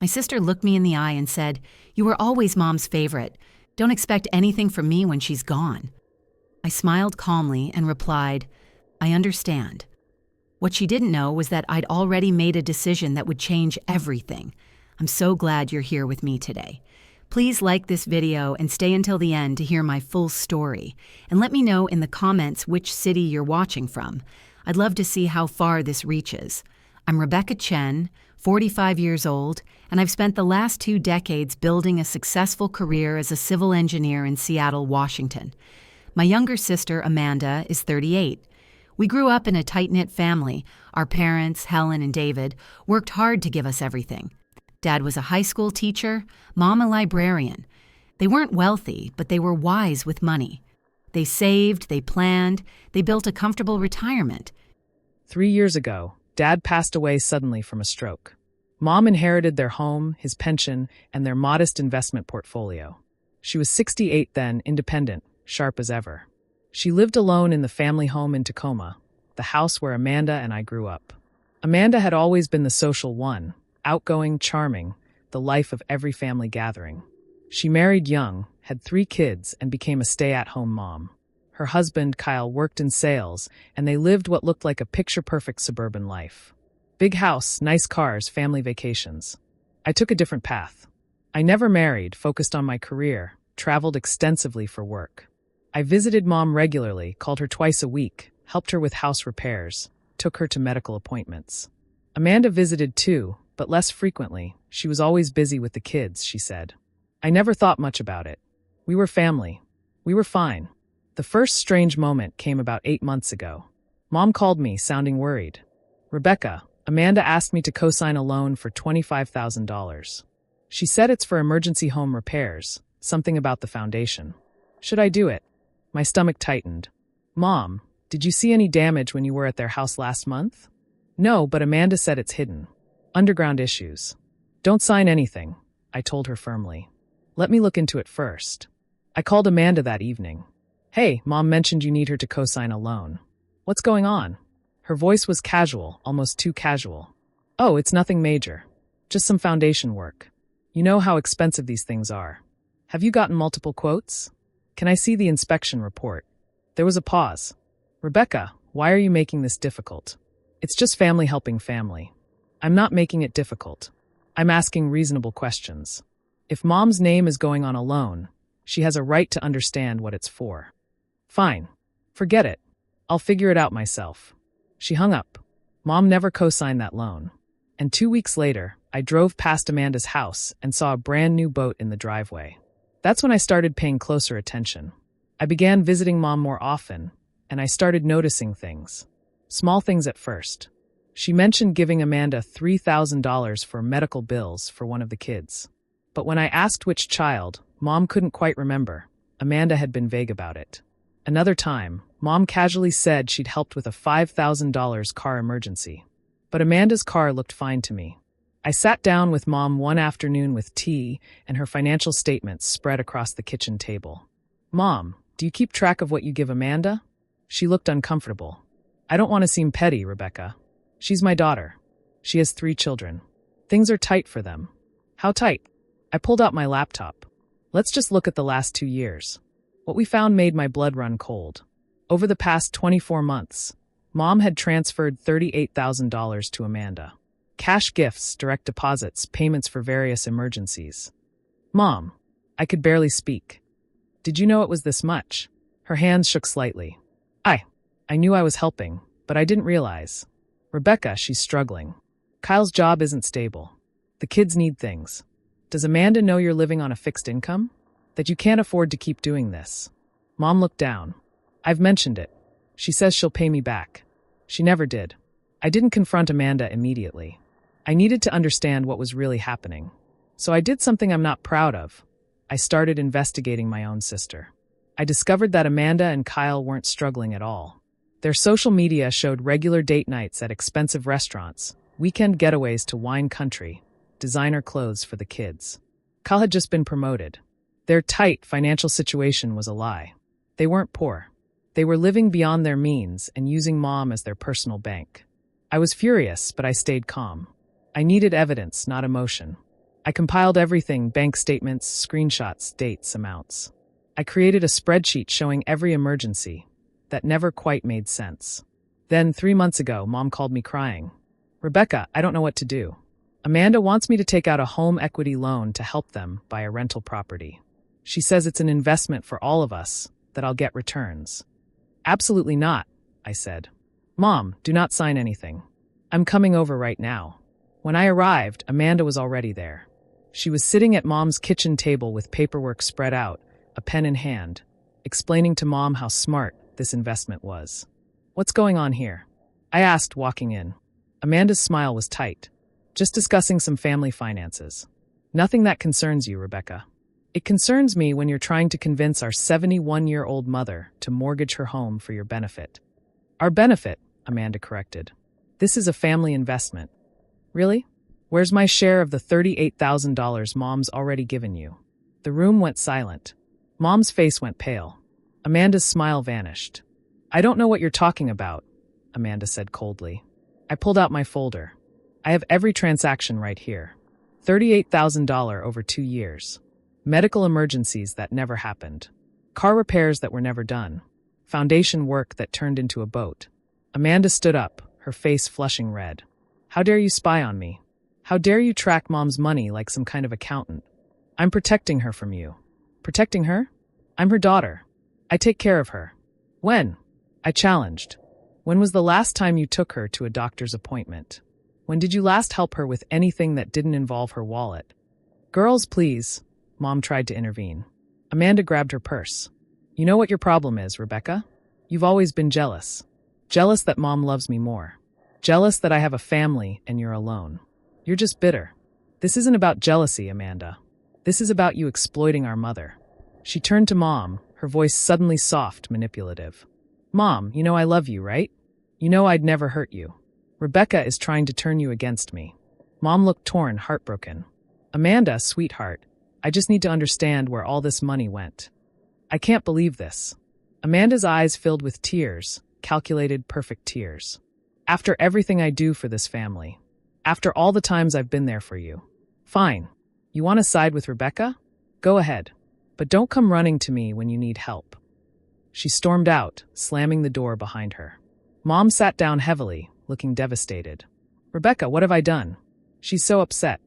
My sister looked me in the eye and said, "You were always Mom's favorite. Don't expect anything from me when she's gone." I smiled calmly and replied, "I understand." What she didn't know was that I'd already made a decision that would change everything. I'm so glad you're here with me today. Please like this video and stay until the end to hear my full story. And let me know in the comments which city you're watching from. I'd love to see how far this reaches. I'm Rebecca Chen, 45 years old, and I've spent the last 2 decades building a successful career as a civil engineer in Seattle, Washington. My younger sister, Amanda, is 38. We grew up in a tight-knit family. Our parents, Helen and David, worked hard to give us everything. Dad was a high school teacher, Mom a librarian. They weren't wealthy, but they were wise with money. They saved, they planned, they built a comfortable retirement. 3 years ago, Dad passed away suddenly from a stroke. Mom inherited their home, his pension, and their modest investment portfolio. She was 68 then, independent, sharp as ever. She lived alone in the family home in Tacoma, the house where Amanda and I grew up. Amanda had always been the social one, outgoing, charming, the life of every family gathering. She married young, had 3 kids, and became a stay-at-home mom. Her husband, Kyle, worked in sales, and they lived what looked like a picture-perfect suburban life. Big house, nice cars, family vacations. I took a different path. I never married, focused on my career, traveled extensively for work. I visited Mom regularly, called her twice a week, helped her with house repairs, took her to medical appointments. Amanda visited too, but less frequently. She was always busy with the kids, she said. I never thought much about it. We were family. We were fine. The first strange moment came about 8 months ago. Mom called me, sounding worried. "Rebecca, Amanda asked me to co-sign a loan for $25,000. She said it's for emergency home repairs, something about the foundation. Should I do it?" My stomach tightened. "Mom, did you see any damage when you were at their house last month?" "No, but Amanda said it's hidden. Underground issues." "Don't sign anything," I told her firmly. "Let me look into it first." I called Amanda that evening. "Hey, Mom mentioned you need her to co-sign a loan. What's going on?" Her voice was casual, almost too casual. "Oh, it's nothing major. Just some foundation work. You know how expensive these things are. Have you gotten multiple quotes? Can I see the inspection report?" There was a pause. "Rebecca, why are you making this difficult? It's just family helping family." "I'm not making it difficult. I'm asking reasonable questions. If Mom's name is going on a loan, she has a right to understand what it's for." "Fine. Forget it. I'll figure it out myself." She hung up. Mom never co-signed that loan. And 2 weeks later, I drove past Amanda's house and saw a brand new boat in the driveway. That's when I started paying closer attention. I began visiting Mom more often, and I started noticing things. Small things at first. She mentioned giving Amanda $3,000 for medical bills for one of the kids. But when I asked which child, Mom couldn't quite remember. Amanda had been vague about it. Another time, Mom casually said she'd helped with a $5,000 car emergency. But Amanda's car looked fine to me. I sat down with Mom one afternoon with tea and her financial statements spread across the kitchen table. "Mom, do you keep track of what you give Amanda?" She looked uncomfortable. "I don't want to seem petty, Rebecca. She's my daughter. She has 3 children. Things are tight for them." "How tight?" I pulled out my laptop. "Let's just look at the last 2 years. What we found made my blood run cold. Over the past 24 months, Mom had transferred $38,000 to Amanda. Cash gifts, direct deposits, payments for various emergencies. "Mom," I could barely speak. "Did you know it was this much?" Her hands shook slightly. I knew I was helping, but I didn't realize. "Rebecca," she's struggling. "Kyle's job isn't stable. The kids need things. Does Amanda know you're living on a fixed income? That you can't afford to keep doing this?" Mom looked down. "I've mentioned it. She says she'll pay me back." She never did. I didn't confront Amanda immediately. I needed to understand what was really happening. So I did something I'm not proud of. I started investigating my own sister. I discovered that Amanda and Kyle weren't struggling at all. Their social media showed regular date nights at expensive restaurants, weekend getaways to wine country, designer clothes for the kids. Kyle had just been promoted. Their tight financial situation was a lie. They weren't poor. They were living beyond their means and using Mom as their personal bank. I was furious, but I stayed calm. I needed evidence, not emotion. I compiled everything: bank statements, screenshots, dates, amounts. I created a spreadsheet showing every emergency that never quite made sense. Then, 3 months ago, Mom called me crying. "Rebecca, I don't know what to do. Amanda wants me to take out a home equity loan to help them buy a rental property. She says it's an investment for all of us, that I'll get returns." "Absolutely not," I said. "Mom, do not sign anything. I'm coming over right now." When I arrived, Amanda was already there. She was sitting at Mom's kitchen table with paperwork spread out, a pen in hand, explaining to Mom how smart this investment was. "What's going on here?" I asked, walking in. Amanda's smile was tight. "Just discussing some family finances. Nothing that concerns you, Rebecca. It concerns me when you're trying to convince our 71-year-old mother to mortgage her home for your benefit." "Our benefit," Amanda corrected. "This is a family investment." "Really? Where's my share of the $38,000 Mom's already given you?" The room went silent. Mom's face went pale. Amanda's smile vanished. "I don't know what you're talking about," Amanda said coldly. I pulled out my folder. I have every transaction right here. $38,000 over 2 years. Medical emergencies that never happened. Car repairs that were never done. Foundation work that turned into a boat. Amanda stood up, her face flushing red. "How dare you spy on me? How dare you track Mom's money like some kind of accountant? I'm protecting her from you." "Protecting her? I'm her daughter. I take care of her." "When?" I challenged. "When was the last time you took her to a doctor's appointment? When did you last help her with anything that didn't involve her wallet?" "Girls, please," Mom tried to intervene. Amanda grabbed her purse. "You know what your problem is, Rebecca? You've always been jealous. Jealous that Mom loves me more. Jealous that I have a family and you're alone. You're just bitter. This isn't about jealousy, Amanda. This is about you exploiting our mother." She turned to Mom, her voice suddenly soft, manipulative. "Mom, you know I love you, right? You know I'd never hurt you. Rebecca is trying to turn you against me." Mom looked torn, heartbroken. "Amanda, sweetheart, I just need to understand where all this money went. I can't believe this." Amanda's eyes filled with tears, calculated, perfect tears. "After everything I do for this family. After all the times I've been there for you. Fine. You want to side with Rebecca? Go ahead. But don't come running to me when you need help." She stormed out, slamming the door behind her. Mom sat down heavily, looking devastated. "Rebecca, what have I done?" She's so upset.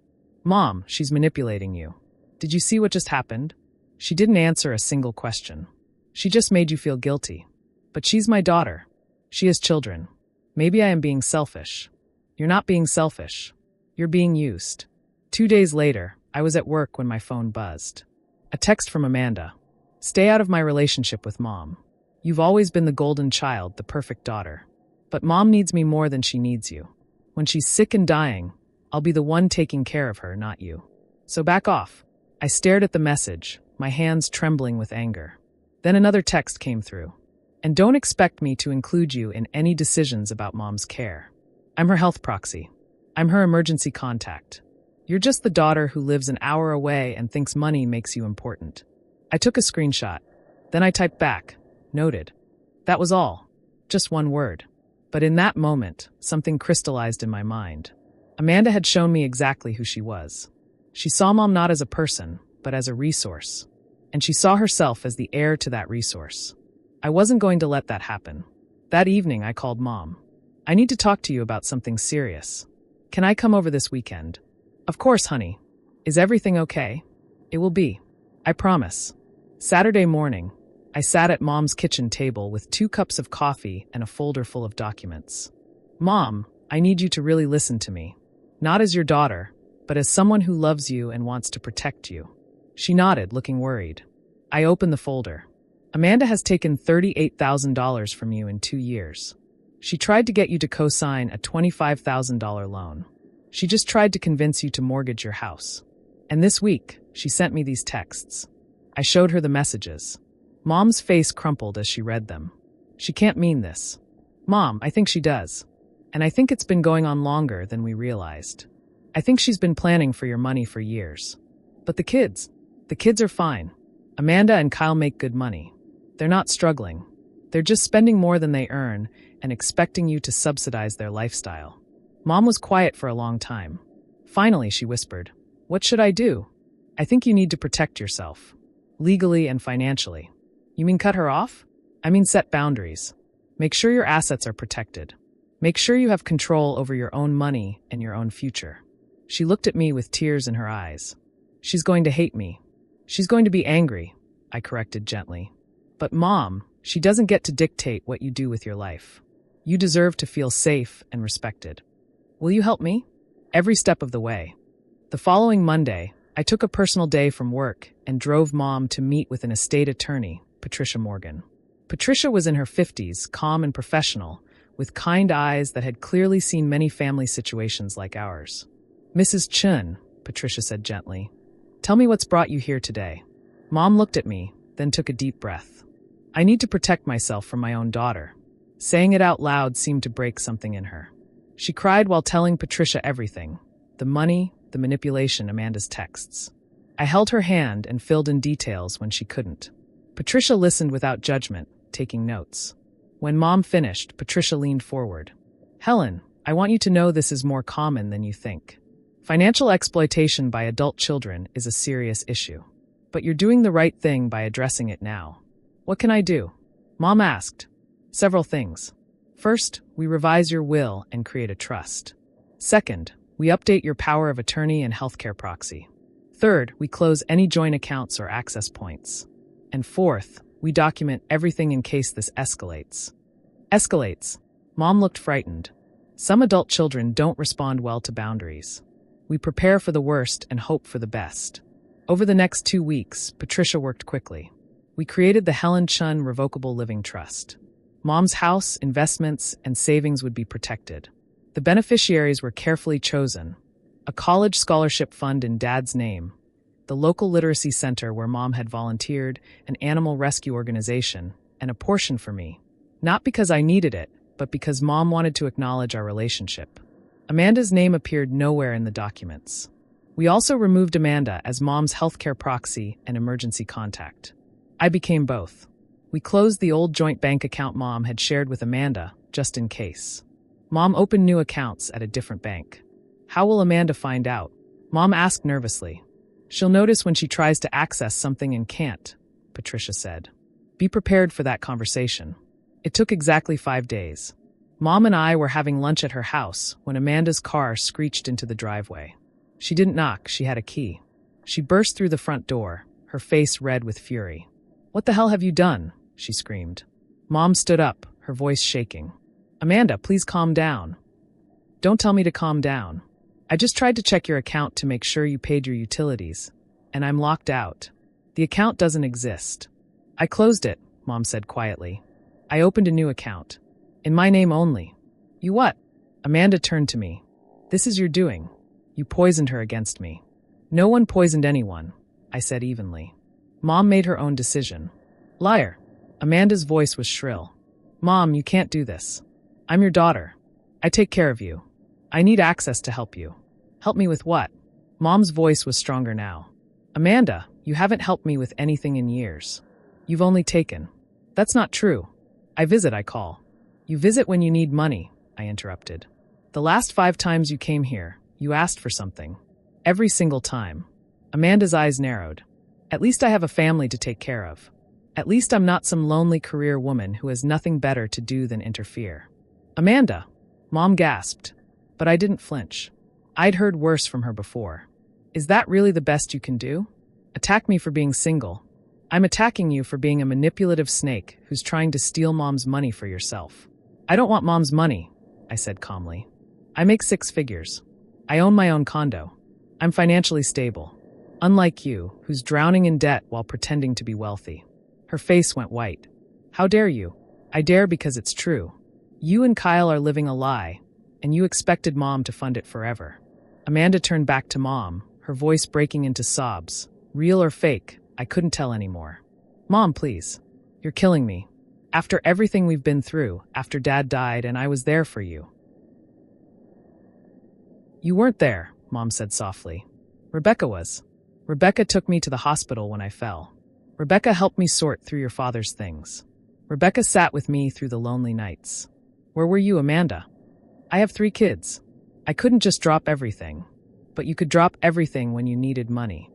"Mom, she's manipulating you. Did you see what just happened?" She didn't answer a single question. "She just made you feel guilty. But she's my daughter. She has children. Maybe I am being selfish." "You're not being selfish. You're being used." 2 days later, I was at work when my phone buzzed. A text from Amanda. "Stay out of my relationship with Mom. You've always been the golden child, the perfect daughter. But Mom needs me more than she needs you. When she's sick and dying, I'll be the one taking care of her, not you. So back off." I stared at the message, my hands trembling with anger. Then another text came through. "And don't expect me to include you in any decisions about Mom's care. I'm her health proxy. I'm her emergency contact. You're just the daughter who lives an hour away and thinks money makes you important." I took a screenshot. Then I typed back, "Noted." That was all. Just one word. But in that moment, something crystallized in my mind. Amanda had shown me exactly who she was. She saw Mom not as a person, but as a resource. And she saw herself as the heir to that resource. I wasn't going to let that happen. That evening, I called Mom. "I need to talk to you about something serious. Can I come over this weekend?" "Of course, honey. Is everything okay?" "It will be. I promise." Saturday morning, I sat at Mom's kitchen table with 2 cups of coffee and a folder full of documents. "Mom, I need you to really listen to me. Not as your daughter, but as someone who loves you and wants to protect you." She nodded, looking worried. I opened the folder. "Amanda has taken $38,000 from you in 2 years. She tried to get you to co-sign a $25,000 loan. She just tried to convince you to mortgage your house. And this week, she sent me these texts." I showed her the messages. Mom's face crumpled as she read them. "She can't mean this." "Mom, I think she does. And I think it's been going on longer than we realized. I think she's been planning for your money for years. But the kids are fine. Amanda and Kyle make good money. They're not struggling. They're just spending more than they earn and expecting you to subsidize their lifestyle." Mom was quiet for a long time. Finally, she whispered, What should I do? I think you need to protect yourself. Legally and financially. You mean cut her off? I mean set boundaries. Make sure your assets are protected. Make sure you have control over your own money and your own future. She looked at me with tears in her eyes. She's going to hate me. She's going to be angry, I corrected gently. But Mom, she doesn't get to dictate what you do with your life. You deserve to feel safe and respected. Will you help me? Every step of the way. The following Monday, I took a personal day from work and drove Mom to meet with an estate attorney, Patricia Morgan. Patricia was in her 50s, calm and professional, with kind eyes that had clearly seen many family situations like ours. Mrs. Chun, Patricia said gently, tell me what's brought you here today. Mom looked at me, then took a deep breath. I need to protect myself from my own daughter. Saying it out loud seemed to break something in her. She cried while telling Patricia everything. The money, the manipulation, Amanda's texts. I held her hand and filled in details when she couldn't. Patricia listened without judgment, taking notes. When Mom finished, Patricia leaned forward. Helen, I want you to know this is more common than you think. Financial exploitation by adult children is a serious issue. But you're doing the right thing by addressing it now. What can I do? Mom asked. Several things. First, we revise your will and create a trust. Second, we update your power of attorney and healthcare proxy. Third, we close any joint accounts or access points. And fourth, we document everything in case this escalates. Escalates. Mom looked frightened. Some adult children don't respond well to boundaries. We prepare for the worst and hope for the best. Over the next 2 weeks, Patricia worked quickly. We created the Helen Chun Revocable Living Trust. Mom's house, investments, and savings would be protected. The beneficiaries were carefully chosen. A college scholarship fund in Dad's name, the local literacy center where Mom had volunteered, an animal rescue organization, and a portion for me. Not because I needed it, but because Mom wanted to acknowledge our relationship. Amanda's name appeared nowhere in the documents. We also removed Amanda as Mom's healthcare proxy and emergency contact. I became both. We closed the old joint bank account Mom had shared with Amanda, just in case. Mom opened new accounts at a different bank. How will Amanda find out? Mom asked nervously. She'll notice when she tries to access something and can't, Patricia said. Be prepared for that conversation. It took exactly 5 days. Mom and I were having lunch at her house when Amanda's car screeched into the driveway. She didn't knock, she had a key. She burst through the front door, her face red with fury. What the hell have you done? She screamed. Mom stood up, her voice shaking. Amanda, please calm down. Don't tell me to calm down. I just tried to check your account to make sure you paid your utilities, and I'm locked out. The account doesn't exist. I closed it, Mom said quietly. I opened a new account. In my name only. You what? Amanda turned to me. This is your doing. You poisoned her against me. No one poisoned anyone, I said evenly. Mom made her own decision. Liar. Amanda's voice was shrill. Mom, you can't do this. I'm your daughter. I take care of you. I need access to help you. Help me with what? Mom's voice was stronger now. Amanda, you haven't helped me with anything in years. You've only taken. That's not true. I visit, I call. You visit when you need money, I interrupted. The last 5 times you came here, you asked for something. Every single time. Amanda's eyes narrowed. At least I have a family to take care of. At least I'm not some lonely career woman who has nothing better to do than interfere. Amanda, Mom gasped. But I didn't flinch. I'd heard worse from her before. Is that really the best you can do? Attack me for being single. I'm attacking you for being a manipulative snake who's trying to steal Mom's money for yourself. I don't want Mom's money, I said calmly. I make 6 figures. I own my own condo. I'm financially stable. Unlike you, who's drowning in debt while pretending to be wealthy. Her face went white. How dare you? I dare because it's true. You and Kyle are living a lie, and you expected Mom to fund it forever. Amanda turned back to Mom, her voice breaking into sobs. Real or fake, I couldn't tell anymore. Mom, please. You're killing me. After everything we've been through, after Dad died and I was there for you. You weren't there, Mom said softly. Rebecca was. Rebecca took me to the hospital when I fell. Rebecca helped me sort through your father's things. Rebecca sat with me through the lonely nights. Where were you, Amanda? I have 3 kids. I couldn't just drop everything. but you could drop everything when you needed money.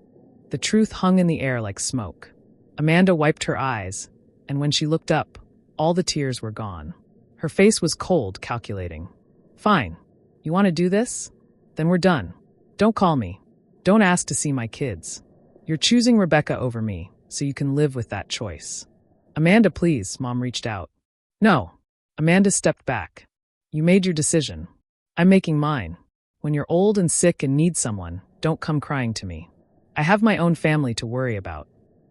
The truth hung in the air like smoke. Amanda wiped her eyes, and when she looked up, all the tears were gone. Her face was cold, calculating. Fine. You want to do this? Then we're done. Don't call me. Don't ask to see my kids. You're choosing Rebecca over me, so you can live with that choice. Amanda, please, Mom reached out. No. Amanda stepped back. You made your decision. I'm making mine. When you're old and sick and need someone, don't come crying to me. I have my own family to worry about.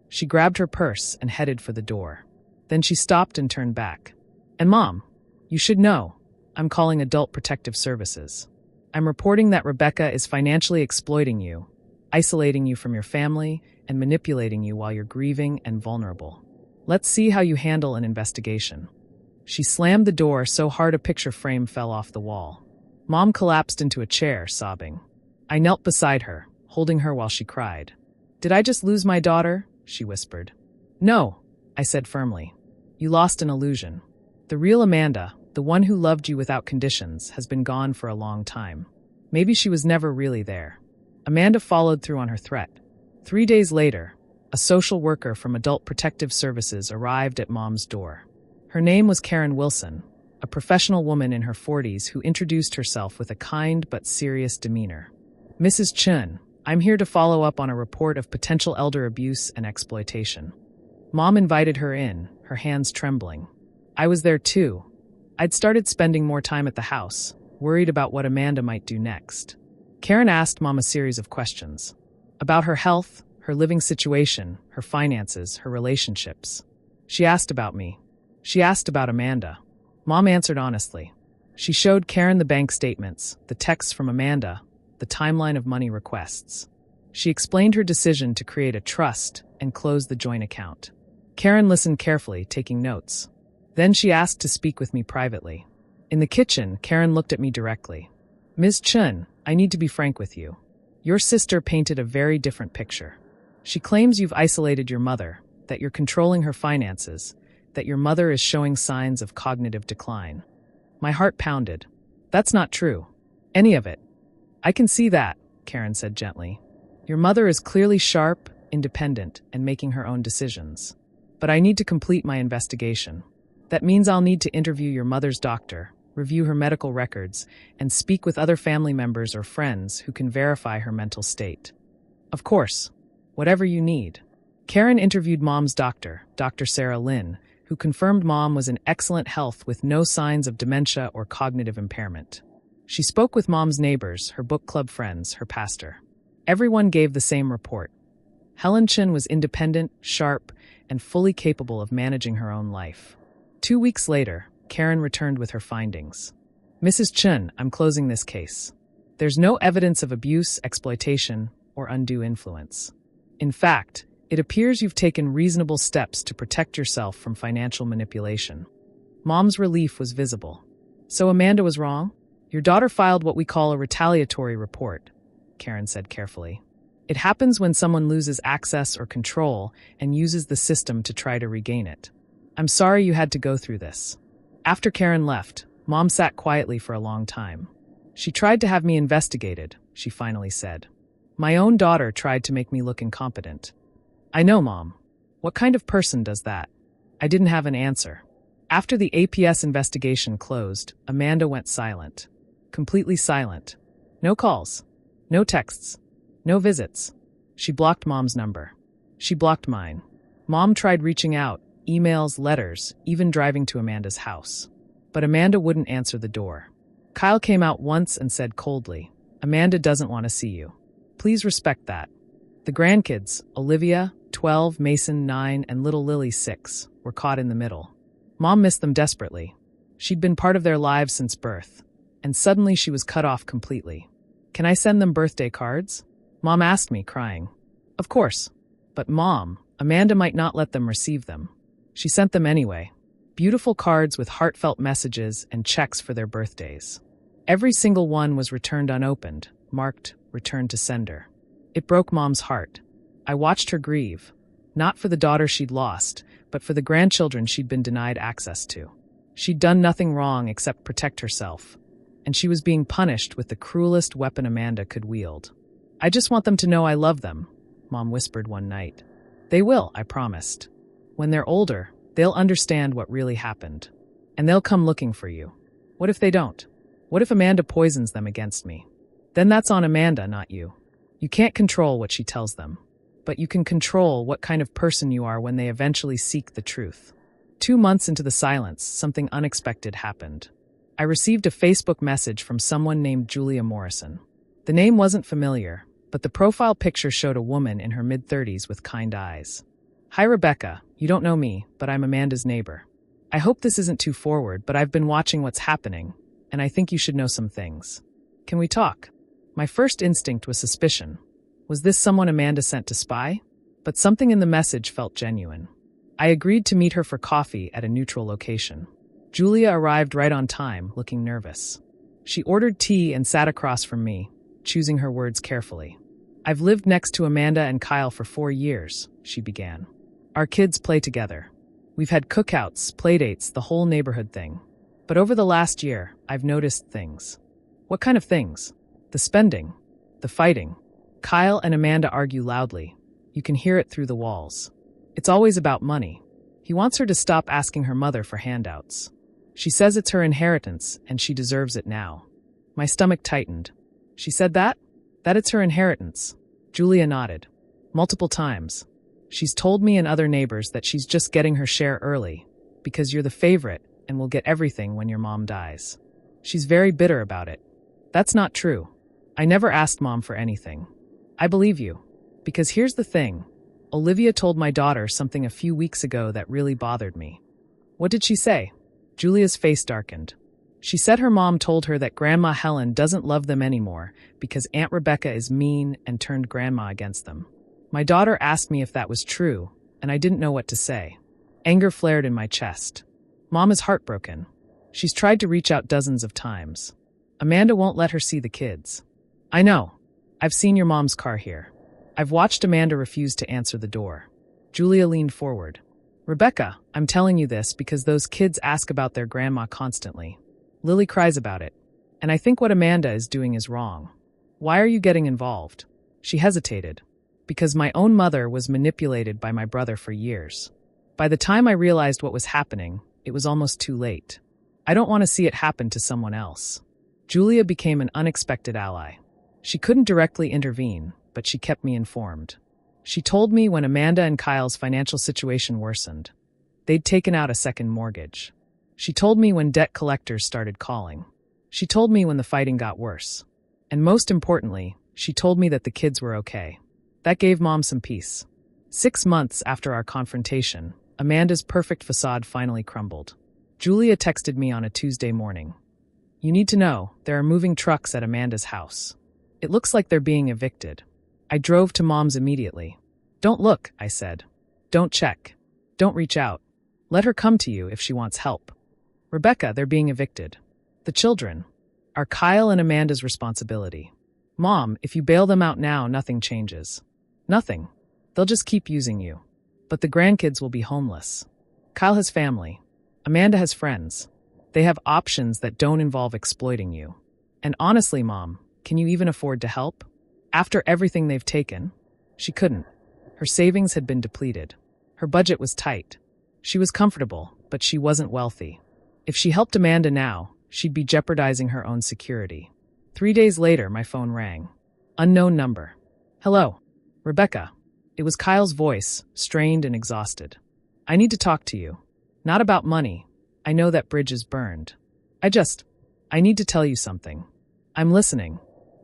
She grabbed her purse and headed for the door. Then she stopped and turned back. And Mom, you should know, I'm calling Adult Protective Services. I'm reporting that Rebecca is financially exploiting you, isolating you from your family, and manipulating you while you're grieving and vulnerable. Let's see how you handle an investigation. She slammed the door so hard a picture frame fell off the wall. Mom collapsed into a chair, sobbing. I knelt beside her, holding her while she cried. Did I just lose my daughter? She whispered. No, I said firmly. You lost an illusion. The real Amanda, the one who loved you without conditions, has been gone for a long time. Maybe she was never really there. Amanda followed through on her threat. 3 days later, a social worker from Adult Protective Services arrived at Mom's door. Her name was Karen Wilson, a professional woman in her 40s who introduced herself with a kind but serious demeanor. Mrs. Chun, I'm here to follow up on a report of potential elder abuse and exploitation. Mom invited her in, her hands trembling. I was there too. I'd started spending more time at the house, worried about what Amanda might do next. Karen asked Mom a series of questions. About her health, her living situation, her finances, her relationships. She asked about me. She asked about Amanda. Mom answered honestly. She showed Karen the bank statements, the texts from Amanda, the timeline of money requests. She explained her decision to create a trust and close the joint account. Karen listened carefully, taking notes. Then she asked to speak with me privately. In the kitchen, Karen looked at me directly. Ms. Chun, I need to be frank with you. Your sister painted a very different picture. She claims you've isolated your mother, that you're controlling her finances, that your mother is showing signs of cognitive decline. My heart pounded. That's not true. Any of it. I can see that, Karen said gently. Your mother is clearly sharp, independent, and making her own decisions. But I need to complete my investigation. That means I'll need to interview your mother's doctor, review her medical records, and speak with other family members or friends who can verify her mental state. Of course, whatever you need. Karen interviewed Mom's doctor, Dr. Sarah Lynn, who confirmed Mom was in excellent health with no signs of dementia or cognitive impairment. She spoke with Mom's neighbors, her book club friends, her pastor. Everyone gave the same report. Helen Chin was independent, sharp, and fully capable of managing her own life. 2 weeks later, Karen returned with her findings. Mrs. Chun, I'm closing this case. There's no evidence of abuse, exploitation, or undue influence. In fact, it appears you've taken reasonable steps to protect yourself from financial manipulation. Mom's relief was visible. So Amanda was wrong? Your daughter filed what we call a retaliatory report, Karen said carefully. It happens when someone loses access or control and uses the system to try to regain it. I'm sorry you had to go through this. After Karen left, Mom sat quietly for a long time. She tried to have me investigated, she finally said. My own daughter tried to make me look incompetent. I know, Mom. What kind of person does that? I didn't have an answer. After the APS investigation closed, Amanda went silent. Completely silent. No calls. No texts. No visits. She blocked Mom's number. She blocked mine. Mom tried reaching out, emails, letters, even driving to Amanda's house. But Amanda wouldn't answer the door. Kyle came out once and said coldly, Amanda doesn't want to see you. Please respect that. The grandkids, Olivia, 12, Mason, 9, and little Lily, 6, were caught in the middle. Mom missed them desperately. She'd been part of their lives since birth, and suddenly she was cut off completely. Can I send them birthday cards? Mom asked me, crying. Of course. But Mom, Amanda might not let them receive them. She sent them anyway. Beautiful cards with heartfelt messages and checks for their birthdays. Every single one was returned unopened, marked, returned to sender. It broke Mom's heart. I watched her grieve, not for the daughter she'd lost, but for the grandchildren she'd been denied access to. She'd done nothing wrong except protect herself, and she was being punished with the cruelest weapon Amanda could wield. I just want them to know I love them, Mom whispered one night. They will, I promised. When they're older, they'll understand what really happened. And they'll come looking for you. What if they don't? What if Amanda poisons them against me? Then that's on Amanda, not you. You can't control what she tells them. But you can control what kind of person you are when they eventually seek the truth. 2 months into the silence, something unexpected happened. I received a Facebook message from someone named Julia Morrison. The name wasn't familiar, but the profile picture showed a woman in her mid-30s with kind eyes. Hi Rebecca, you don't know me, but I'm Amanda's neighbor. I hope this isn't too forward, but I've been watching what's happening, and I think you should know some things. Can we talk? My first instinct was suspicion. Was this someone Amanda sent to spy? But something in the message felt genuine. I agreed to meet her for coffee at a neutral location. Julia arrived right on time, looking nervous. She ordered tea and sat across from me, choosing her words carefully. I've lived next to Amanda and Kyle for 4 years, she began. Our kids play together. We've had cookouts, playdates, the whole neighborhood thing. But over the last year, I've noticed things. What kind of things? The spending. The fighting. Kyle and Amanda argue loudly. You can hear it through the walls. It's always about money. He wants her to stop asking her mother for handouts. She says it's her inheritance, and she deserves it now. My stomach tightened. She said that? That it's her inheritance. Julia nodded. Multiple times. She's told me and other neighbors that she's just getting her share early, because you're the favorite and will get everything when your mom dies. She's very bitter about it. That's not true. I never asked Mom for anything. I believe you. Because here's the thing. Olivia told my daughter something a few weeks ago that really bothered me. What did she say? Julia's face darkened. She said her mom told her that Grandma Helen doesn't love them anymore because Aunt Rebecca is mean and turned Grandma against them. My daughter asked me if that was true, and I didn't know what to say. Anger flared in my chest. Mom is heartbroken. She's tried to reach out dozens of times. Amanda won't let her see the kids. I know. I've seen your mom's car here. I've watched Amanda refuse to answer the door. Julia leaned forward. Rebecca, I'm telling you this because those kids ask about their grandma constantly. Lily cries about it. And I think what Amanda is doing is wrong. Why are you getting involved? She hesitated. Because my own mother was manipulated by my brother for years. By the time I realized what was happening, it was almost too late. I don't want to see it happen to someone else. Julia became an unexpected ally. She couldn't directly intervene, but she kept me informed. She told me when Amanda and Kyle's financial situation worsened. They'd taken out a second mortgage. She told me when debt collectors started calling. She told me when the fighting got worse. And most importantly, she told me that the kids were okay. That gave Mom some peace. 6 months after our confrontation, Amanda's perfect facade finally crumbled. Julia texted me on a Tuesday morning. You need to know, there are moving trucks at Amanda's house. It looks like they're being evicted. I drove to Mom's immediately. Don't look, I said. Don't check. Don't reach out. Let her come to you if she wants help. Rebecca, they're being evicted. The children are Kyle and Amanda's responsibility. Mom, if you bail them out now, nothing changes. Nothing. They'll just keep using you. But the grandkids will be homeless. Kyle has family. Amanda has friends. They have options that don't involve exploiting you. And honestly, Mom, can you even afford to help? After everything they've taken? She couldn't. Her savings had been depleted. Her budget was tight. She was comfortable, but she wasn't wealthy. If she helped Amanda now, she'd be jeopardizing her own security. 3 days later, my phone rang. Unknown number. Hello. Rebecca. It was Kyle's voice, strained and exhausted. I need to talk to you. Not about money. I know that bridge is burned. I need to tell you something. I'm listening.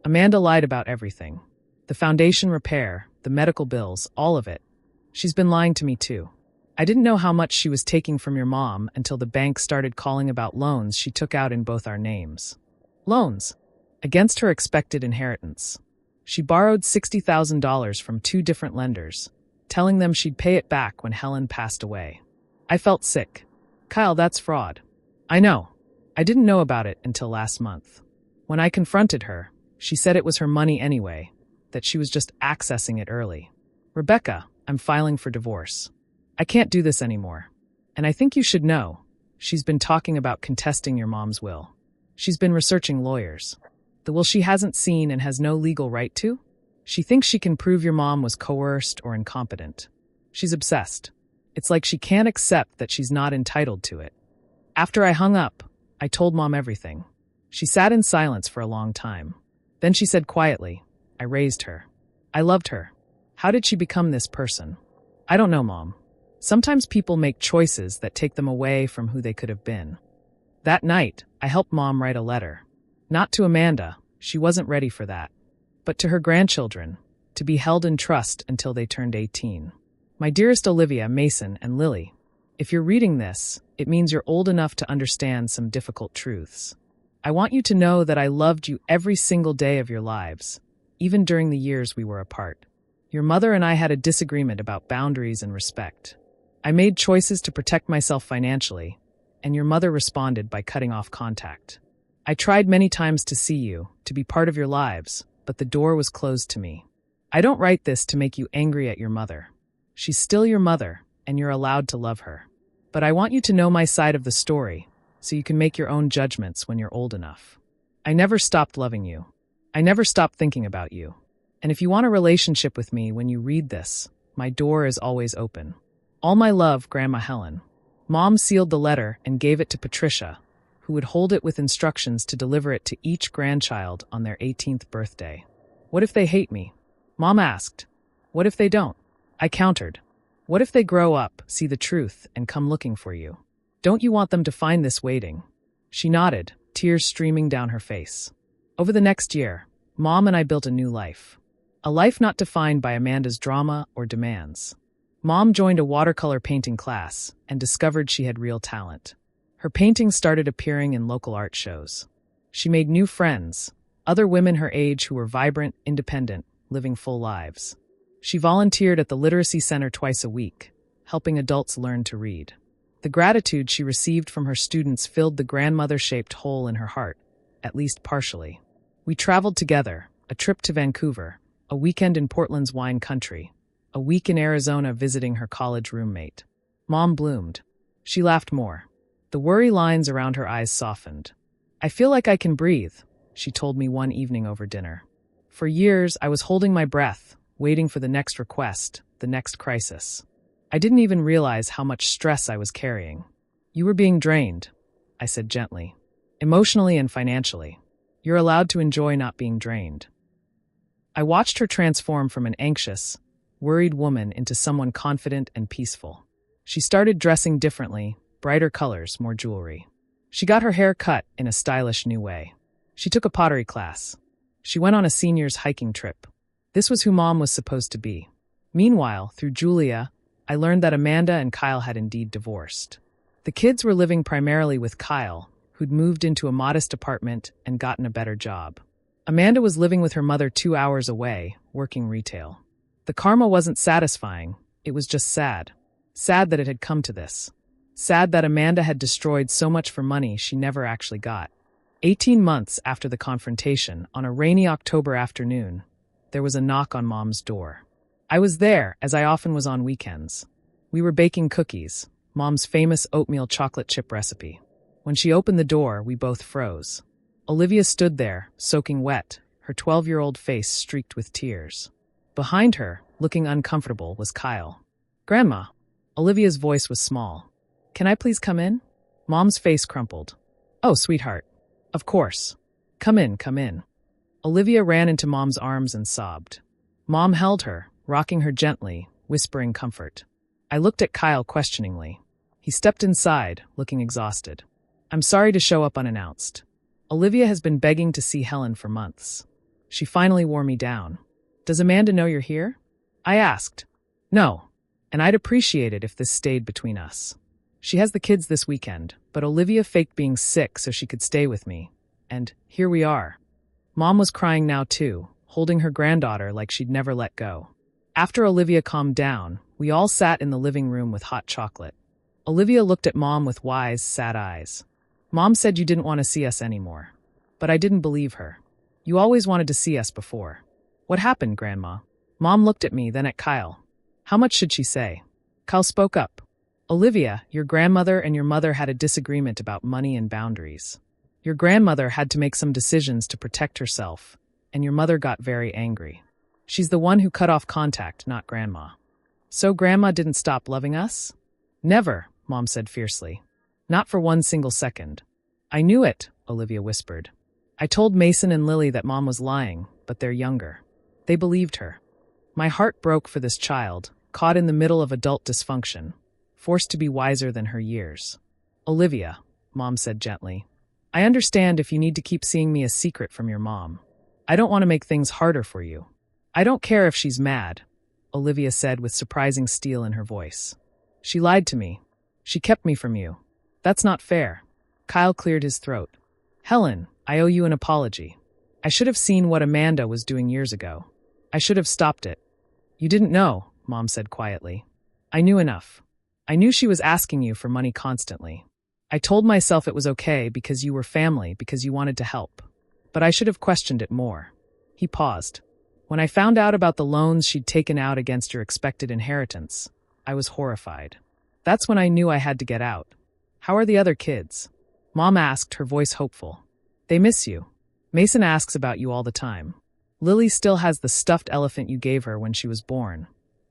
Amanda lied about everything. The foundation repair, the medical bills, all of it. She's been lying to me too. I didn't know how much she was taking from your mom until the bank started calling about loans she took out in both our names. Loans. Against her expected inheritance. She borrowed $60,000 from 2 different lenders, telling them she'd pay it back when Helen passed away. I felt sick. Kyle, that's fraud. I know. I didn't know about it until last month. When I confronted her, she said it was her money anyway, that she was just accessing it early. Rebecca, I'm filing for divorce. I can't do this anymore. And I think you should know, she's been talking about contesting your mom's will. She's been researching lawyers. The will she hasn't seen and has no legal right to? She thinks she can prove your mom was coerced or incompetent. She's obsessed. It's like she can't accept that she's not entitled to it. After I hung up, I told Mom everything. She sat in silence for a long time. Then she said quietly, I raised her. I loved her. How did she become this person? I don't know, Mom. Sometimes people make choices that take them away from who they could have been. That night, I helped Mom write a letter. Not to Amanda, she wasn't ready for that. But to her grandchildren, to be held in trust until they turned 18. My dearest Olivia, Mason, and Lily, if you're reading this, it means you're old enough to understand some difficult truths. I want you to know that I loved you every single day of your lives, even during the years we were apart. Your mother and I had a disagreement about boundaries and respect. I made choices to protect myself financially, and your mother responded by cutting off contact. I tried many times to see you, to be part of your lives, but the door was closed to me. I don't write this to make you angry at your mother. She's still your mother, and you're allowed to love her. But I want you to know my side of the story, so you can make your own judgments when you're old enough. I never stopped loving you. I never stopped thinking about you. And if you want a relationship with me when you read this, my door is always open. All my love, Grandma Helen. Mom sealed the letter and gave it to Patricia, who would hold it with instructions to deliver it to each grandchild on their 18th birthday. What if they hate me? Mom asked. What if they don't? I countered. What if they grow up, see the truth, and come looking for you? Don't you want them to find this waiting? She nodded, tears streaming down her face. Over the next year, Mom and I built a new life. A life not defined by Amanda's drama or demands. Mom joined a watercolor painting class and discovered she had real talent. Her paintings started appearing in local art shows. She made new friends, other women her age who were vibrant, independent, living full lives. She volunteered at the Literacy Center twice a week, helping adults learn to read. The gratitude she received from her students filled the grandmother-shaped hole in her heart, at least partially. We traveled together, a trip to Vancouver, a weekend in Portland's wine country, a week in Arizona visiting her college roommate. Mom bloomed. She laughed more. The worry lines around her eyes softened. I feel like I can breathe, she told me one evening over dinner. For years, I was holding my breath, waiting for the next request, the next crisis. I didn't even realize how much stress I was carrying. You were being drained, I said gently. Emotionally and financially. You're allowed to enjoy not being drained. I watched her transform from an anxious, worried woman into someone confident and peaceful. She started dressing differently, brighter colors, more jewelry. She got her hair cut in a stylish new way. She took a pottery class. She went on a senior's hiking trip. This was who Mom was supposed to be. Meanwhile, through Julia, I learned that Amanda and Kyle had indeed divorced. The kids were living primarily with Kyle, who'd moved into a modest apartment and gotten a better job. Amanda was living with her mother 2 hours away, working retail. The karma wasn't satisfying, it was just sad. Sad that it had come to this. Sad that Amanda had destroyed so much for money she never actually got. 18 months after the confrontation, on a rainy October afternoon, there was a knock on Mom's door. I was there, as I often was on weekends. We were baking cookies, Mom's famous oatmeal chocolate chip recipe. When she opened the door, we both froze. Olivia stood there, soaking wet, her 12-year-old face streaked with tears. Behind her, looking uncomfortable, was Kyle. Grandma. Olivia's voice was small. Can I please come in? Mom's face crumpled. Oh, sweetheart. Of course. Come in, come in. Olivia ran into Mom's arms and sobbed. Mom held her, rocking her gently, whispering comfort. I looked at Kyle questioningly. He stepped inside, looking exhausted. I'm sorry to show up unannounced. Olivia has been begging to see Helen for months. She finally wore me down. Does Amanda know you're here? I asked. No, and I'd appreciate it if this stayed between us. She has the kids this weekend, but Olivia faked being sick so she could stay with me. And here we are. Mom was crying now too, holding her granddaughter like she'd never let go. After Olivia calmed down, we all sat in the living room with hot chocolate. Olivia looked at Mom with wise, sad eyes. Mom said you didn't want to see us anymore. But I didn't believe her. You always wanted to see us before. What happened, Grandma? Mom looked at me, then at Kyle. How much should she say? Kyle spoke up. Olivia, your grandmother and your mother had a disagreement about money and boundaries. Your grandmother had to make some decisions to protect herself, and your mother got very angry. She's the one who cut off contact, not Grandma. So Grandma didn't stop loving us? Never, Mom said fiercely. Not for one single second. I knew it, Olivia whispered. I told Mason and Lily that Mom was lying, but they're younger. They believed her. My heart broke for this child, caught in the middle of adult dysfunction, forced to be wiser than her years. Olivia, Mom said gently, I understand if you need to keep seeing me a secret from your mom. I don't want to make things harder for you. I don't care if she's mad, Olivia said with surprising steel in her voice. She lied to me. She kept me from you. That's not fair. Kyle cleared his throat. Helen, I owe you an apology. I should have seen what Amanda was doing years ago. I should have stopped it. You didn't know, Mom said quietly. I knew enough. I knew she was asking you for money constantly. I told myself it was okay because you were family, because you wanted to help. But I should have questioned it more. He paused. When I found out about the loans she'd taken out against your expected inheritance, I was horrified. That's when I knew I had to get out. How are the other kids? Mom asked, her voice hopeful. They miss you. Mason asks about you all the time. Lily still has the stuffed elephant you gave her when she was born.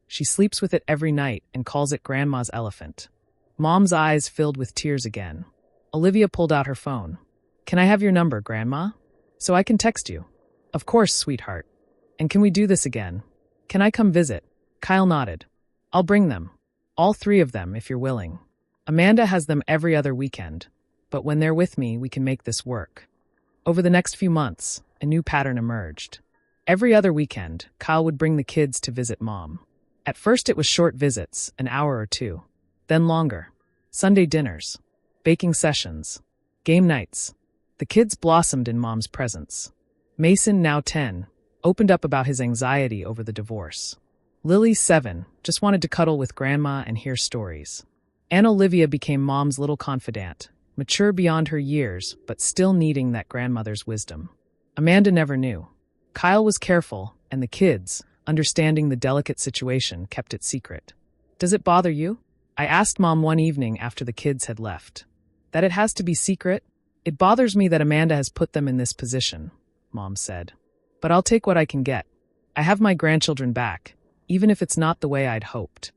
She sleeps with it every night and calls it Grandma's elephant. Mom's eyes filled with tears again. Olivia pulled out her phone. Can I have your number, Grandma? So I can text you. Of course, sweetheart. And can we do this again? Can I come visit? Kyle nodded. I'll bring them. All 3 of them, if you're willing. Amanda has them every other weekend. But when they're with me, we can make this work. Over the next few months, a new pattern emerged. Every other weekend, Kyle would bring the kids to visit Mom. At first it was short visits, an hour or 2. Then longer. Sunday dinners. Baking sessions. Game nights. The kids blossomed in Mom's presence. Mason, now 10, opened up about his anxiety over the divorce. Lily, 7, just wanted to cuddle with Grandma and hear stories. Aunt Olivia became Mom's little confidant, mature beyond her years, but still needing that grandmother's wisdom. Amanda never knew. Kyle was careful, and the kids, understanding the delicate situation, kept it secret. Does it bother you? I asked Mom one evening after the kids had left. That it has to be secret? It bothers me that Amanda has put them in this position, Mom said. But I'll take what I can get. I have my grandchildren back, even if it's not the way I'd hoped.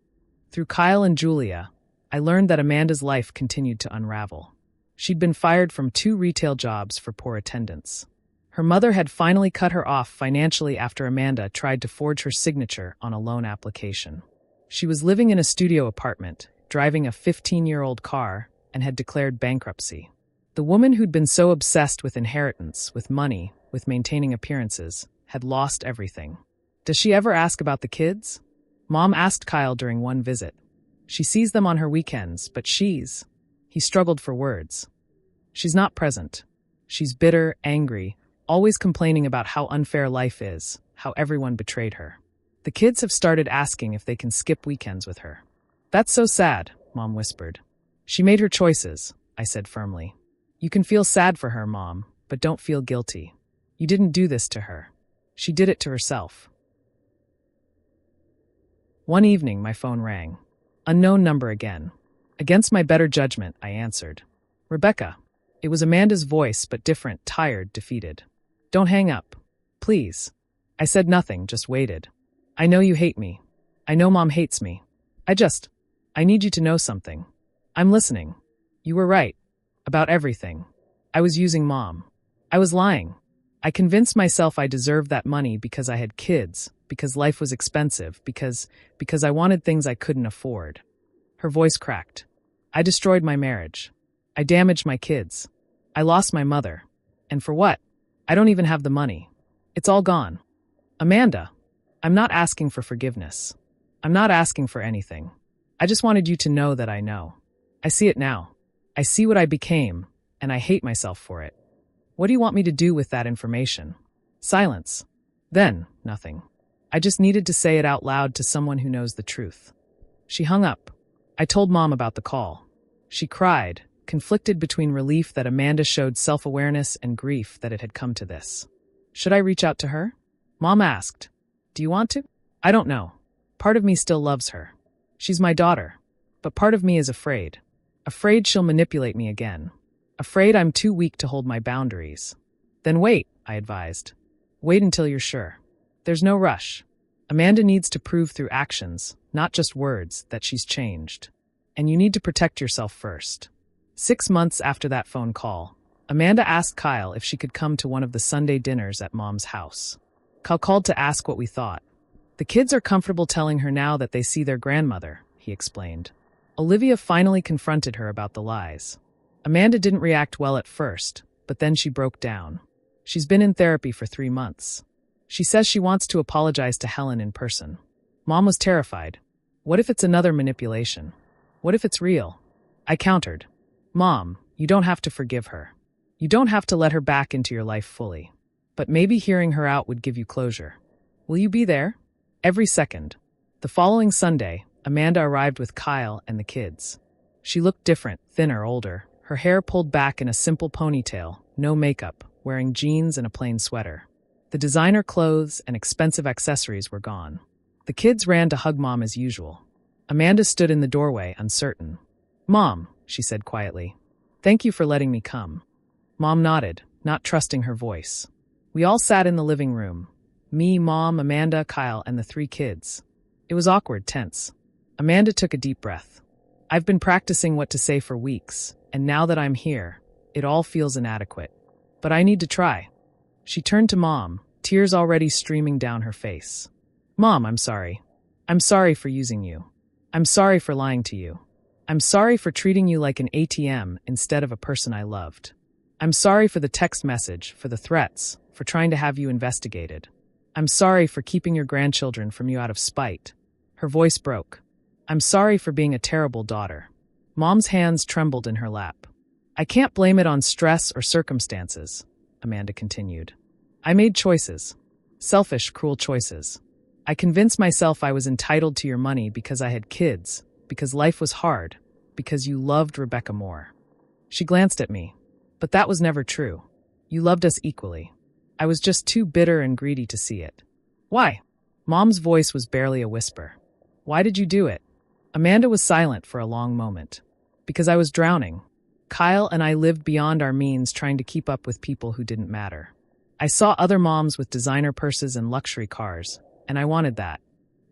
Through Kyle and Julia, I learned that Amanda's life continued to unravel. She'd been fired from 2 retail jobs for poor attendance. Her mother had finally cut her off financially after Amanda tried to forge her signature on a loan application. She was living in a studio apartment, driving a 15-year-old car, and had declared bankruptcy. The woman who'd been so obsessed with inheritance, with money, with maintaining appearances, had lost everything. Does she ever ask about the kids? Mom asked Kyle during one visit. She sees them on her weekends, but he struggled for words. She's not present. She's bitter, angry, always complaining about how unfair life is, how everyone betrayed her. The kids have started asking if they can skip weekends with her. That's so sad, Mom whispered. She made her choices, I said firmly. You can feel sad for her, Mom, but don't feel guilty. You didn't do this to her. She did it to herself. One evening, my phone rang. Unknown number again. Against my better judgment, I answered. Rebecca. It was Amanda's voice, but different, tired, defeated. Don't hang up. Please. I said nothing, just waited. I know you hate me. I know Mom hates me. I need you to know something. I'm listening. You were right. About everything. I was using Mom. I was lying. I convinced myself I deserved that money because I had kids, because life was expensive, because I wanted things I couldn't afford. Her voice cracked. I destroyed my marriage. I damaged my kids. I lost my mother. And for what? I don't even have the money. It's all gone. Amanda, I'm not asking for forgiveness. I'm not asking for anything. I just wanted you to know that I know. I see it now. I see what I became, and I hate myself for it. What do you want me to do with that information? Silence. Then, nothing. I just needed to say it out loud to someone who knows the truth. She hung up. I told Mom about the call. She cried, conflicted between relief that Amanda showed self-awareness and grief that it had come to this. Should I reach out to her? Mom asked. Do you want to? I don't know. Part of me still loves her. She's my daughter. But part of me is afraid. Afraid she'll manipulate me again. Afraid I'm too weak to hold my boundaries. Then wait, I advised. Wait until you're sure. There's no rush. Amanda needs to prove through actions, not just words, that she's changed. And you need to protect yourself first. 6 months after that phone call, Amanda asked Kyle if she could come to one of the Sunday dinners at Mom's house. Kyle called to ask what we thought. The kids are comfortable telling her now that they see their grandmother, he explained. Olivia finally confronted her about the lies. Amanda didn't react well at first, but then she broke down. She's been in therapy for 3 months. She says she wants to apologize to Helen in person. Mom was terrified. What if it's another manipulation? What if it's real? I countered. Mom, you don't have to forgive her. You don't have to let her back into your life fully. But maybe hearing her out would give you closure. Will you be there? Every second. The following Sunday, Amanda arrived with Kyle and the kids. She looked different, thinner, older, her hair pulled back in a simple ponytail, no makeup, wearing jeans and a plain sweater. The designer clothes and expensive accessories were gone. The kids ran to hug Mom as usual. Amanda stood in the doorway, uncertain. Mom, she said quietly, thank you for letting me come. Mom nodded, not trusting her voice. We all sat in the living room. Me, Mom, Amanda, Kyle, and the 3 kids. It was awkward, tense. Amanda took a deep breath. I've been practicing what to say for weeks, and now that I'm here, it all feels inadequate. But I need to try. She turned to Mom, tears already streaming down her face. Mom, I'm sorry. I'm sorry for using you. I'm sorry for lying to you. I'm sorry for treating you like an ATM instead of a person I loved. I'm sorry for the text message, for the threats, for trying to have you investigated. I'm sorry for keeping your grandchildren from you out of spite. Her voice broke. I'm sorry for being a terrible daughter. Mom's hands trembled in her lap. I can't blame it on stress or circumstances, Amanda continued. I made choices. Selfish, cruel choices. I convinced myself I was entitled to your money because I had kids, because life was hard, because you loved Rebecca more. She glanced at me. But that was never true. You loved us equally. I was just too bitter and greedy to see it. Why? Mom's voice was barely a whisper. Why did you do it? Amanda was silent for a long moment. Because I was drowning. Kyle and I lived beyond our means trying to keep up with people who didn't matter. I saw other moms with designer purses and luxury cars, and I wanted that.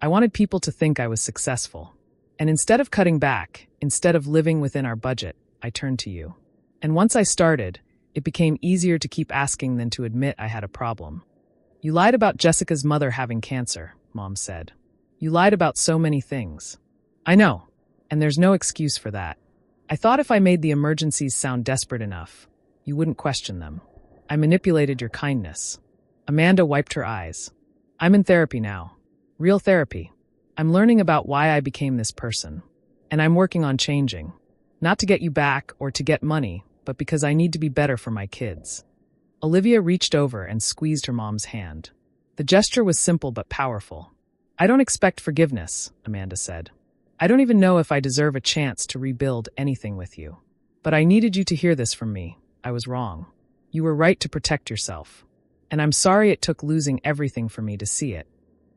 I wanted people to think I was successful. And instead of cutting back, instead of living within our budget, I turned to you. And once I started, it became easier to keep asking than to admit I had a problem. You lied about Jessica's mother having cancer, Mom said. You lied about so many things. I know, and there's no excuse for that. I thought if I made the emergencies sound desperate enough, you wouldn't question them. I manipulated your kindness. Amanda wiped her eyes. I'm in therapy now. Real therapy. I'm learning about why I became this person. And I'm working on changing. Not to get you back or to get money, but because I need to be better for my kids. Olivia reached over and squeezed her mom's hand. The gesture was simple but powerful. I don't expect forgiveness, Amanda said. I don't even know if I deserve a chance to rebuild anything with you. But I needed you to hear this from me. I was wrong. You were right to protect yourself. And I'm sorry it took losing everything for me to see it.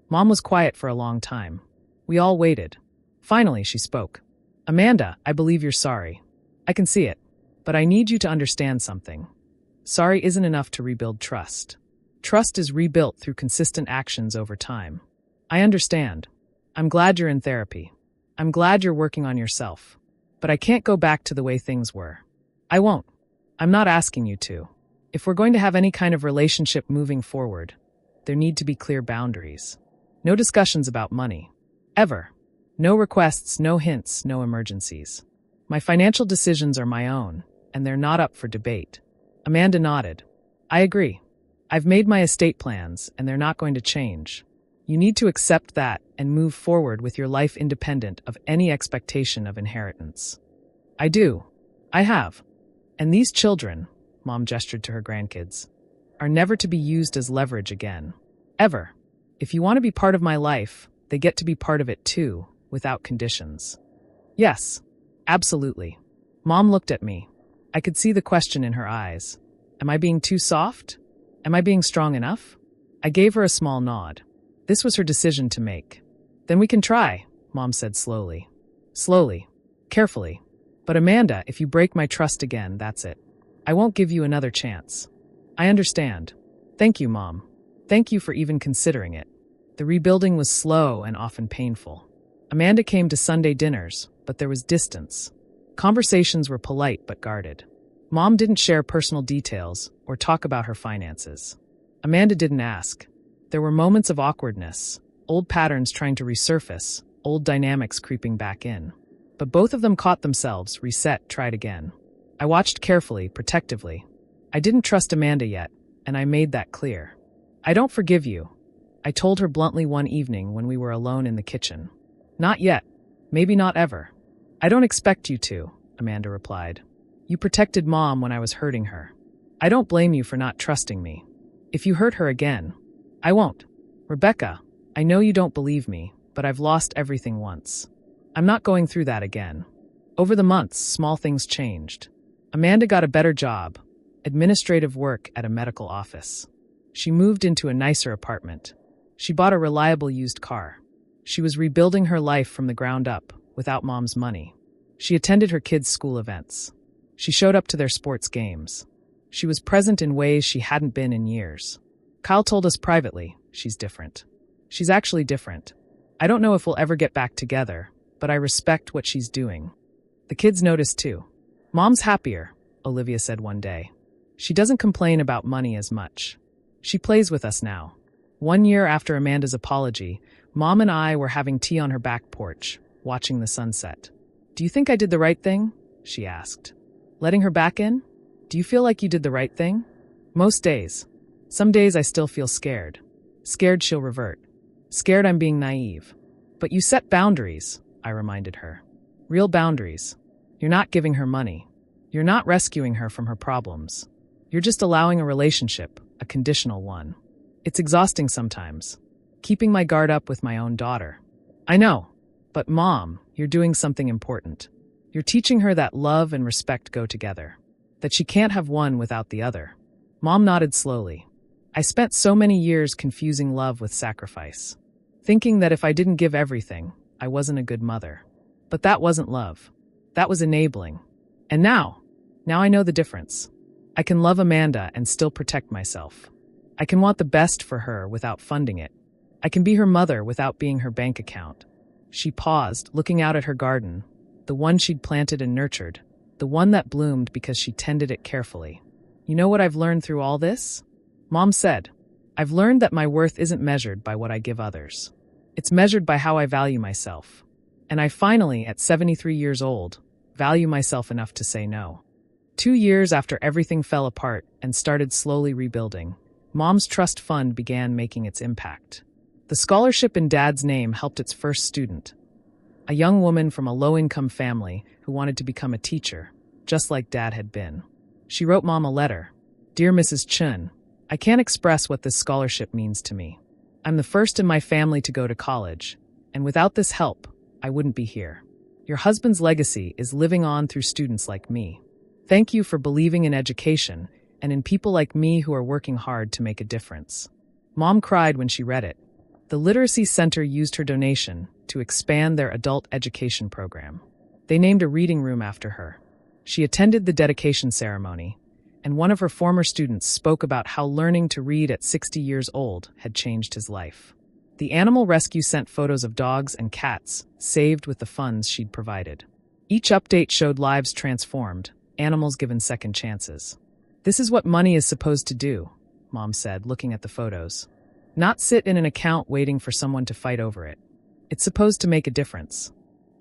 Mom was quiet for a long time. We all waited. Finally, she spoke. Amanda, I believe you're sorry. I can see it. But I need you to understand something. Sorry isn't enough to rebuild trust. Trust is rebuilt through consistent actions over time. I understand. I'm glad you're in therapy. I'm glad you're working on yourself. But I can't go back to the way things were. I won't. I'm not asking you to. If we're going to have any kind of relationship moving forward, there need to be clear boundaries. No discussions about money. Ever. No requests, no hints, no emergencies. My financial decisions are my own, and they're not up for debate. Amanda nodded. I agree. I've made my estate plans, and they're not going to change. You need to accept that and move forward with your life independent of any expectation of inheritance. I do. I have. And these children, Mom gestured to her grandkids, are never to be used as leverage again. Ever. If you want to be part of my life, they get to be part of it too, without conditions. Yes. Absolutely. Mom looked at me. I could see the question in her eyes. Am I being too soft? Am I being strong enough? I gave her a small nod. This was her decision to make. Then we can try, Mom said slowly. Slowly. Carefully. But Amanda, if you break my trust again, that's it. I won't give you another chance. I understand. Thank you, Mom. Thank you for even considering it. The rebuilding was slow and often painful. Amanda came to Sunday dinners, but there was distance. Conversations were polite but guarded. Mom didn't share personal details or talk about her finances. Amanda didn't ask. There were moments of awkwardness, old patterns trying to resurface, old dynamics creeping back in. But both of them caught themselves, reset, tried again. I watched carefully, protectively. I didn't trust Amanda yet, and I made that clear. I don't forgive you, I told her bluntly one evening when we were alone in the kitchen. Not yet. Maybe not ever. I don't expect you to, Amanda replied. You protected Mom when I was hurting her. I don't blame you for not trusting me. If you hurt her again, I won't. Rebecca, I know you don't believe me, but I've lost everything once. I'm not going through that again. Over the months, small things changed. Amanda got a better job, administrative work at a medical office. She moved into a nicer apartment. She bought a reliable used car. She was rebuilding her life from the ground up, without Mom's money. She attended her kids' school events. She showed up to their sports games. She was present in ways she hadn't been in years. Kyle told us privately, she's different. She's actually different. I don't know if we'll ever get back together, but I respect what she's doing. The kids noticed too. Mom's happier, Olivia said one day. She doesn't complain about money as much. She plays with us now. 1 year after Amanda's apology, Mom and I were having tea on her back porch, watching the sunset. Do you think I did the right thing? She asked. Letting her back in? Do you feel like you did the right thing? Most days. Some days I still feel scared. Scared she'll revert. Scared I'm being naive. But you set boundaries, I reminded her. Real boundaries. You're not giving her money. You're not rescuing her from her problems. You're just allowing a relationship, a conditional one. It's exhausting sometimes. Keeping my guard up with my own daughter. I know. But Mom, you're doing something important. You're teaching her that love and respect go together. That she can't have one without the other. Mom nodded slowly. I spent so many years confusing love with sacrifice. Thinking that if I didn't give everything, I wasn't a good mother. But that wasn't love. That was enabling. And now I know the difference. I can love Amanda and still protect myself. I can want the best for her without funding it. I can be her mother without being her bank account. She paused, looking out at her garden, the one she'd planted and nurtured, the one that bloomed because she tended it carefully. You know what I've learned through all this? Mom said, I've learned that my worth isn't measured by what I give others. It's measured by how I value myself. And I finally, at 73 years old, value myself enough to say no. 2 years after everything fell apart and started slowly rebuilding, Mom's trust fund began making its impact. The scholarship in Dad's name helped its first student, a young woman from a low-income family who wanted to become a teacher, just like Dad had been. She wrote Mom a letter. Dear Mrs. Chun, I can't express what this scholarship means to me. I'm the first in my family to go to college, and without this help, I wouldn't be here. Your husband's legacy is living on through students like me. Thank you for believing in education and in people like me who are working hard to make a difference. Mom cried when she read it. The Literacy Center used her donation to expand their adult education program. They named a reading room after her. She attended the dedication ceremony, and one of her former students spoke about how learning to read at 60 years old had changed his life. The animal rescue sent photos of dogs and cats, saved with the funds she'd provided. Each update showed lives transformed, animals given second chances. This is what money is supposed to do, Mom said, looking at the photos. Not sit in an account waiting for someone to fight over it. It's supposed to make a difference.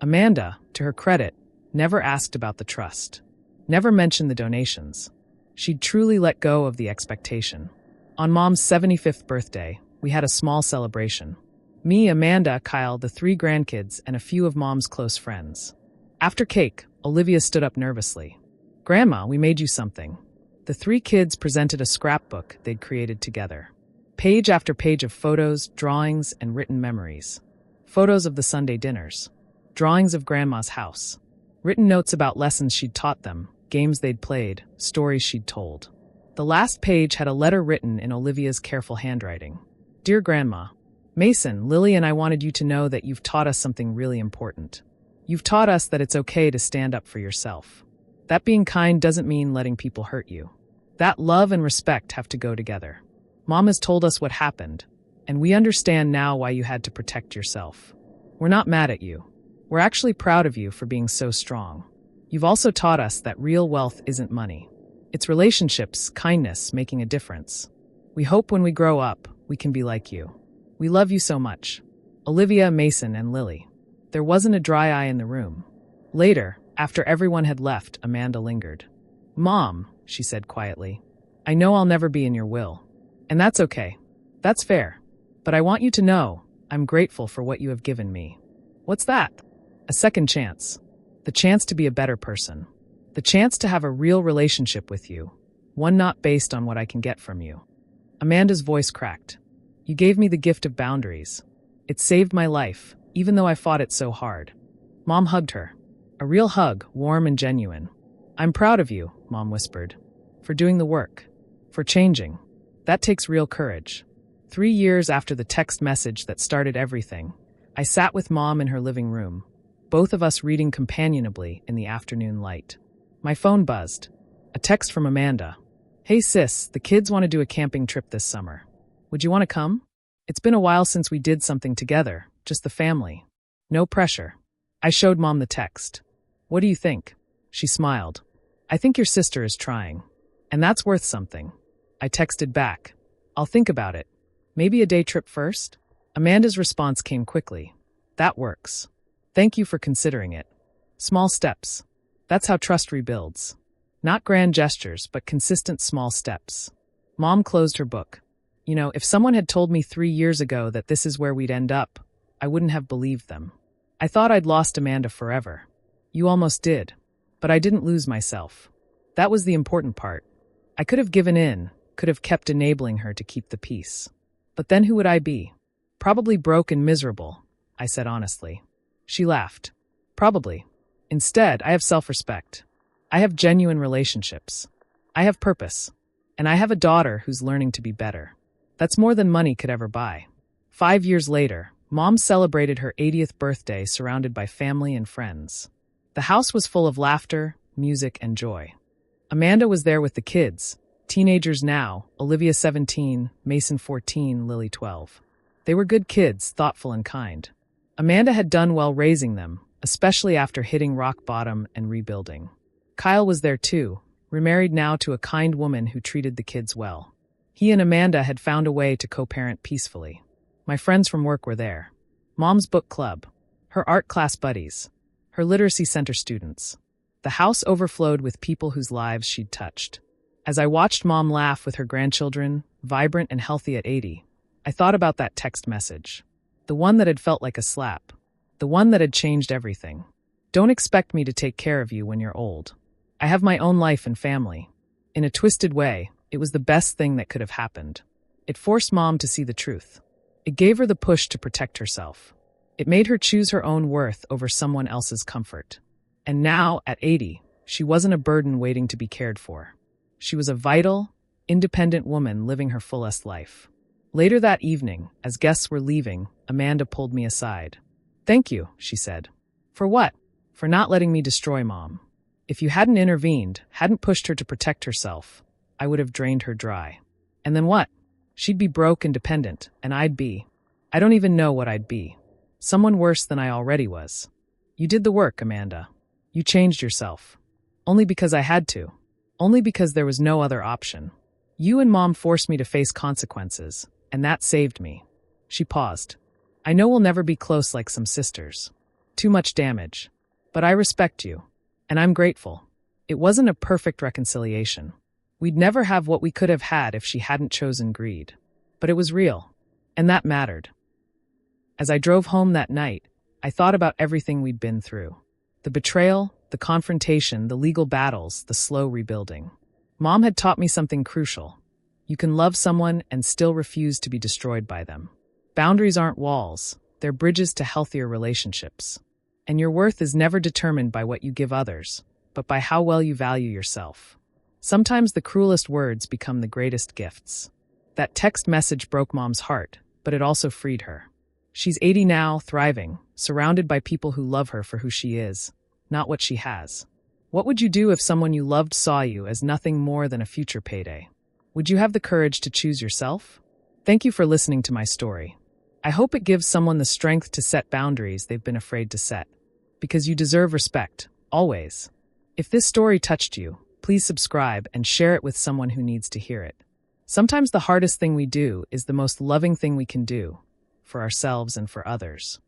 Amanda, to her credit, never asked about the trust. Never mentioned the donations. She'd truly let go of the expectation. On Mom's 75th birthday, we had a small celebration. Me, Amanda, Kyle, the 3 grandkids, and a few of Mom's close friends. After cake, Olivia stood up nervously. Grandma, we made you something. The 3 kids presented a scrapbook they'd created together. Page after page of photos, drawings, and written memories. Photos of the Sunday dinners. Drawings of Grandma's house. Written notes about lessons she'd taught them, games they'd played, stories she'd told. The last page had a letter written in Olivia's careful handwriting. Dear Grandma, Mason, Lily and I wanted you to know that you've taught us something really important. You've taught us that it's okay to stand up for yourself. That being kind doesn't mean letting people hurt you. That love and respect have to go together. Mom has told us what happened, And we understand now why you had to protect yourself. We're not mad at you. We're actually proud of you for being so strong. You've also taught us that real wealth isn't money. It's relationships, kindness, making a difference. We hope when we grow up, we can be like you. We love you so much. Olivia, Mason, and Lily. There wasn't a dry eye in the room. Later, after everyone had left, Amanda lingered. Mom, she said quietly, I know I'll never be in your will. And that's okay. That's fair. But I want you to know, I'm grateful for what you have given me. What's that? A second chance. The chance to be a better person. The chance to have a real relationship with you. One not based on what I can get from you. Amanda's voice cracked. You gave me the gift of boundaries. It saved my life, even though I fought it so hard. Mom hugged her. A real hug, warm and genuine. I'm proud of you, Mom whispered. For doing the work. For changing. That takes real courage. 3 years after the text message that started everything, I sat with Mom in her living room, both of us reading companionably in the afternoon light. My phone buzzed. A text from Amanda. Hey sis, the kids want to do a camping trip this summer. Would you want to come? It's been a while since we did something together, just the family. No pressure. I showed Mom the text. What do you think? She smiled. I think your sister is trying. And that's worth something. I texted back. I'll think about it. Maybe a day trip first? Amanda's response came quickly. That works. Thank you for considering it. Small steps. That's how trust rebuilds. Not grand gestures, but consistent small steps. Mom closed her book. You know, if someone had told me 3 years ago that this is where we'd end up, I wouldn't have believed them. I thought I'd lost Amanda forever. You almost did. But I didn't lose myself. That was the important part. I could have given in, could have kept enabling her to keep the peace. But then who would I be? Probably broke and miserable, I said honestly. She laughed. Probably. Instead, I have self-respect. I have genuine relationships. I have purpose. And I have a daughter who's learning to be better. That's more than money could ever buy. 5 years later, Mom celebrated her 80th birthday surrounded by family and friends. The house was full of laughter, music, and joy. Amanda was there with the kids, teenagers now, Olivia 17, Mason 14, Lily 12. They were good kids, thoughtful and kind. Amanda had done well raising them, especially after hitting rock bottom and rebuilding. Kyle was there too, remarried now to a kind woman who treated the kids well. He and Amanda had found a way to co-parent peacefully. My friends from work were there. Mom's book club, her art class buddies, her literacy center students. The house overflowed with people whose lives she'd touched. As I watched Mom laugh with her grandchildren, vibrant and healthy at 80, I thought about that text message. The one that had felt like a slap. The one that had changed everything. Don't expect me to take care of you when you're old. I have my own life and family. In a twisted way, it was the best thing that could have happened. It forced Mom to see the truth. It gave her the push to protect herself. It made her choose her own worth over someone else's comfort. And now, at 80, she wasn't a burden waiting to be cared for. She was a vital, independent woman living her fullest life. Later that evening, as guests were leaving, Amanda pulled me aside. Thank you, she said. For what? For not letting me destroy Mom. If you hadn't intervened, hadn't pushed her to protect herself, I would have drained her dry. And then what? She'd be broke and dependent, and I don't even know what I'd be. Someone worse than I already was. You did the work, Amanda. You changed yourself. Only because I had to. Only because there was no other option. You and Mom forced me to face consequences, and that saved me. She paused. I know we'll never be close like some sisters. Too much damage. But I respect you. And I'm grateful. It wasn't a perfect reconciliation. We'd never have what we could have had if she hadn't chosen greed. But it was real. And that mattered. As I drove home that night, I thought about everything we'd been through. The betrayal, the confrontation, the legal battles, the slow rebuilding. Mom had taught me something crucial. You can love someone and still refuse to be destroyed by them. Boundaries aren't walls, they're bridges to healthier relationships. And your worth is never determined by what you give others, but by how well you value yourself. Sometimes the cruelest words become the greatest gifts. That text message broke Mom's heart, but it also freed her. She's 80 now, thriving, surrounded by people who love her for who she is, not what she has. What would you do if someone you loved saw you as nothing more than a future payday? Would you have the courage to choose yourself? Thank you for listening to my story. I hope it gives someone the strength to set boundaries they've been afraid to set. Because you deserve respect, always. If this story touched you, please subscribe and share it with someone who needs to hear it. Sometimes the hardest thing we do is the most loving thing we can do, for ourselves and for others.